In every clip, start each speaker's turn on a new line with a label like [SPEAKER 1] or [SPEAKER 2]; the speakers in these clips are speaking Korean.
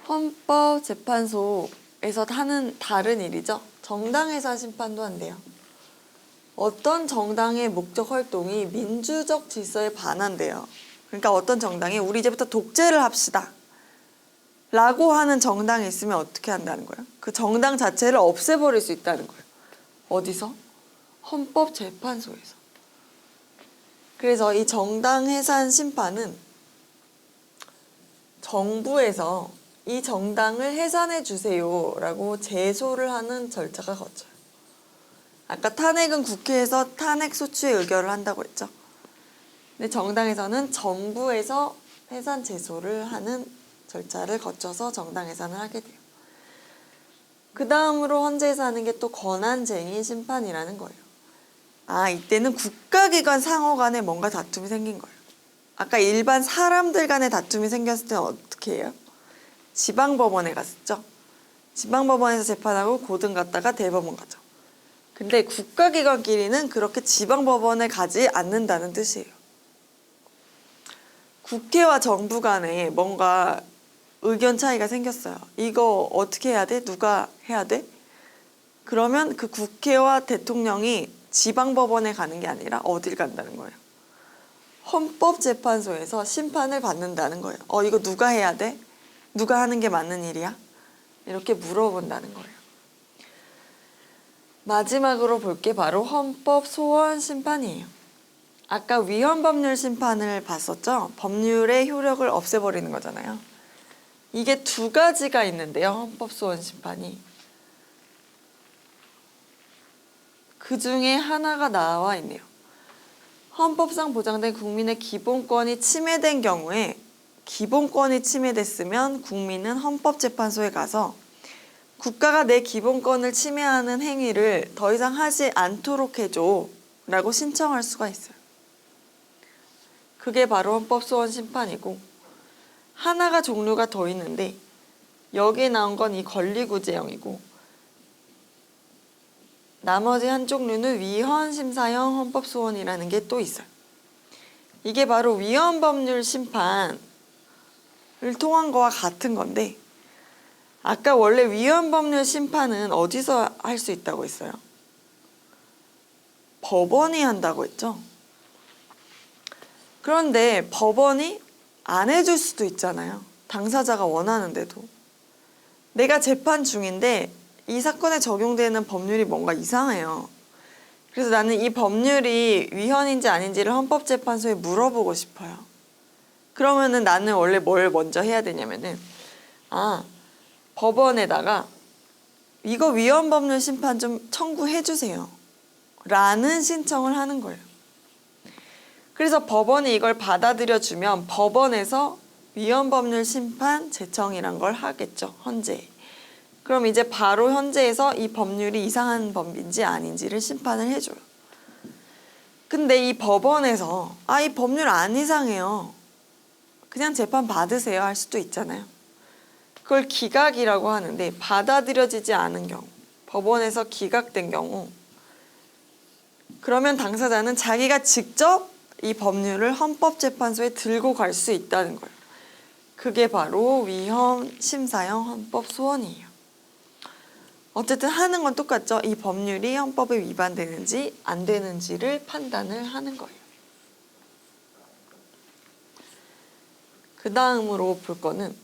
[SPEAKER 1] 헌법재판소에서 하는 다른 일이죠. 정당해산 심판도 한대요. 어떤 정당의 목적 활동이 민주적 질서에 반한대요. 그러니까 어떤 정당이 우리 이제부터 독재를 합시다 라고 하는 정당이 있으면 어떻게 한다는 거예요? 그 정당 자체를 없애버릴 수 있다는 거예요. 어디서? 헌법재판소에서. 그래서 이 정당 해산 심판은 정부에서 이 정당을 해산해 주세요 라고 제소를 하는 절차가 거쳐요. 아까 탄핵은 국회에서 탄핵 소추의 의결을 한다고 했죠. 근데 정당에서는 정부에서 해산 제소를 하는 절차를 거쳐서 정당 해산을 하게 돼요. 그 다음으로 헌재에서 하는 게 또 권한쟁의 심판이라는 거예요. 이때는 국가기관 상호 간에 뭔가 다툼이 생긴 거예요. 아까 일반 사람들 간의 다툼이 생겼을 때는 어떻게 해요? 지방법원에 갔었죠. 지방법원에서 재판하고 고등 갔다가 대법원 가죠. 근데 국가기관끼리는 그렇게 지방법원에 가지 않는다는 뜻이에요. 국회와 정부 간에 뭔가 의견 차이가 생겼어요. 이거 어떻게 해야 돼? 누가 해야 돼? 그러면 그 국회와 대통령이 지방법원에 가는 게 아니라 어딜 간다는 거예요? 헌법재판소에서 심판을 받는다는 거예요. 이거 누가 해야 돼? 누가 하는 게 맞는 일이야? 이렇게 물어본다는 거예요. 마지막으로 볼 게 바로 헌법 소원 심판이에요. 아까 위헌 법률 심판을 봤었죠? 법률의 효력을 없애버리는 거잖아요. 이게 두 가지가 있는데요. 헌법 소원 심판이. 그 중에 하나가 나와 있네요. 헌법상 보장된 국민의 기본권이 침해된 경우에 기본권이 침해됐으면 국민은 헌법재판소에 가서 국가가 내 기본권을 침해하는 행위를 더 이상 하지 않도록 해줘 라고 신청할 수가 있어요. 그게 바로 헌법소원 심판이고 하나가 종류가 더 있는데 여기에 나온 건 이 권리구제형이고 나머지 한 종류는 위헌심사형 헌법소원이라는 게 또 있어요. 이게 바로 위헌법률 심판을 통한 거와 같은 건데 아까 원래 위헌법률 심판은 어디서 할 수 있다고 했어요? 법원이 한다고 했죠. 그런데 법원이 안 해줄 수도 있잖아요. 당사자가 원하는데도. 내가 재판 중인데 이 사건에 적용되는 법률이 뭔가 이상해요. 그래서 나는 이 법률이 위헌인지 아닌지를 헌법재판소에 물어보고 싶어요. 그러면은 나는 원래 뭘 먼저 해야 되냐면은 법원에다가 이거 위헌법률 심판 좀 청구해 주세요 라는 신청을 하는 거예요. 그래서 법원이 이걸 받아들여 주면 법원에서 위헌법률 심판 제청이란 걸 하겠죠. 헌재에. 그럼 이제 바로 헌재에서 이 법률이 이상한 법인지 아닌지를 심판을 해줘요. 근데 이 법원에서 이 법률 안 이상해요. 그냥 재판 받으세요 할 수도 있잖아요. 그걸 기각이라고 하는데 받아들여지지 않은 경우, 법원에서 기각된 경우 그러면 당사자는 자기가 직접 이 법률을 헌법재판소에 들고 갈 수 있다는 거예요. 그게 바로 위헌심사형 헌법소원이에요. 어쨌든 하는 건 똑같죠. 이 법률이 헌법에 위반되는지 안 되는지를 판단을 하는 거예요. 그 다음으로 볼 거는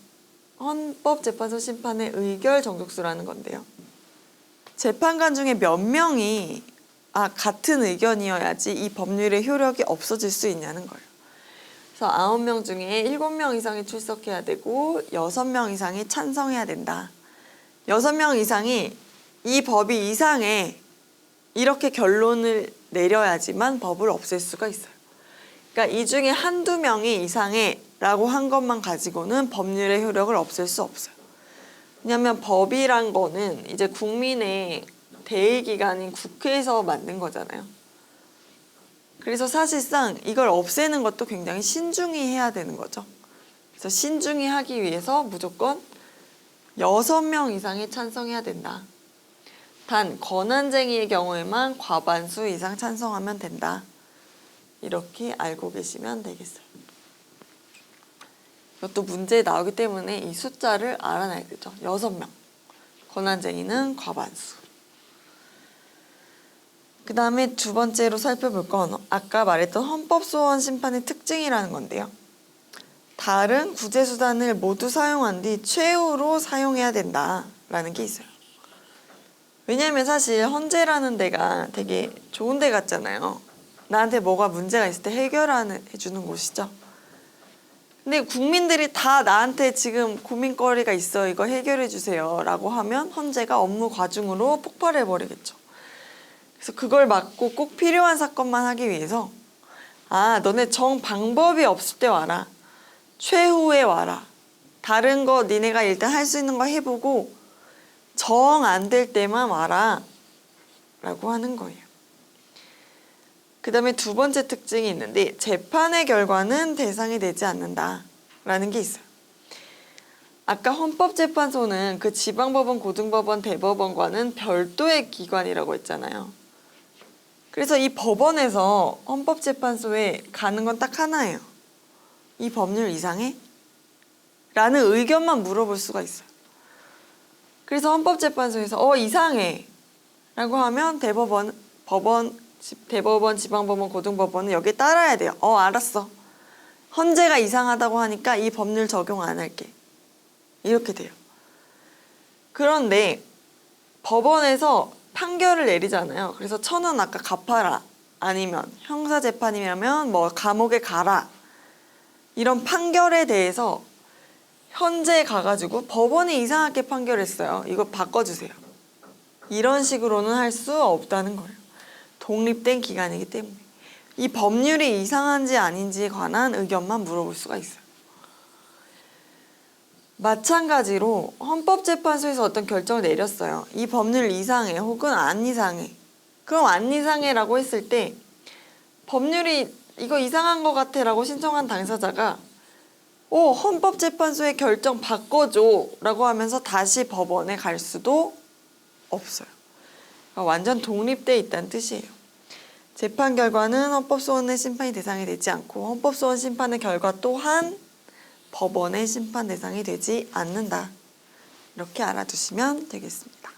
[SPEAKER 1] 헌법재판소 심판의 의결 정족수라는 건데요. 재판관 중에 몇 명이 같은 의견이어야지 이 법률의 효력이 없어질 수 있냐는 거예요. 그래서 9명 중에 7명 이상이 출석해야 되고 6명 이상이 찬성해야 된다. 6명 이상이 이 법이 이상해 이렇게 결론을 내려야지만 법을 없앨 수가 있어요. 그러니까 이 중에 한두 명이 이상해 라고 한 것만 가지고는 법률의 효력을 없앨 수 없어요. 왜냐하면 법이란 거는 이제 국민의 대의기관인 국회에서 만든 거잖아요. 그래서 사실상 이걸 없애는 것도 굉장히 신중히 해야 되는 거죠. 그래서 신중히 하기 위해서 무조건 6명 이상이 찬성해야 된다. 단 권한쟁의의 경우에만 과반수 이상 찬성하면 된다. 이렇게 알고 계시면 되겠어요. 이것도 문제에 나오기 때문에 이 숫자를 알아놔야 되죠. 6명. 권한쟁의는 과반수. 그 다음에 두 번째로 살펴볼 건 아까 말했던 헌법소원 심판의 특징이라는 건데요. 다른 구제수단을 모두 사용한 뒤 최후로 사용해야 된다라는 게 있어요. 왜냐하면 사실 헌재라는 데가 되게 좋은 데 같잖아요. 나한테 뭐가 문제가 있을 때 해결해주는 곳이죠. 근데 국민들이 다 나한테 지금 고민거리가 있어 이거 해결해 주세요 라고 하면 헌재가 업무 과중으로 폭발해 버리겠죠. 그래서 그걸 막고 꼭 필요한 사건만 하기 위해서 너네 정 방법이 없을 때 와라. 최후에 와라. 다른 거 니네가 일단 할 수 있는 거 해보고 정 안 될 때만 와라 라고 하는 거예요. 그 다음에 두 번째 특징이 있는데 재판의 결과는 대상이 되지 않는다라는 게 있어요. 아까 헌법재판소는 그 지방법원, 고등법원, 대법원과는 별도의 기관이라고 했잖아요. 그래서 이 법원에서 헌법재판소에 가는 건 딱 하나예요. 이 법률 이상해? 라는 의견만 물어볼 수가 있어요. 그래서 헌법재판소에서 이상해 라고 하면 대법원, 지방법원, 고등법원은 여기에 따라야 돼요. 알았어. 헌재가 이상하다고 하니까 이 법률 적용 안 할게. 이렇게 돼요. 그런데 법원에서 판결을 내리잖아요. 그래서 1,000원 아까 갚아라. 아니면 형사재판이라면 뭐 감옥에 가라. 이런 판결에 대해서 현재에 가가지고 법원이 이상하게 판결했어요. 이거 바꿔주세요. 이런 식으로는 할 수 없다는 거예요. 독립된 기관이기 때문에. 이 법률이 이상한지 아닌지에 관한 의견만 물어볼 수가 있어요. 마찬가지로 헌법재판소에서 어떤 결정을 내렸어요. 이 법률 이상해 혹은 안 이상해. 그럼 안 이상해라고 했을 때 법률이 이거 이상한 것 같아 라고 신청한 당사자가 헌법재판소의 결정 바꿔줘 라고 하면서 다시 법원에 갈 수도 없어요. 그러니까 완전 독립돼 있다는 뜻이에요. 재판 결과는 헌법소원의 심판이 대상이 되지 않고 헌법소원 심판의 결과 또한 법원의 심판 대상이 되지 않는다. 이렇게 알아두시면 되겠습니다.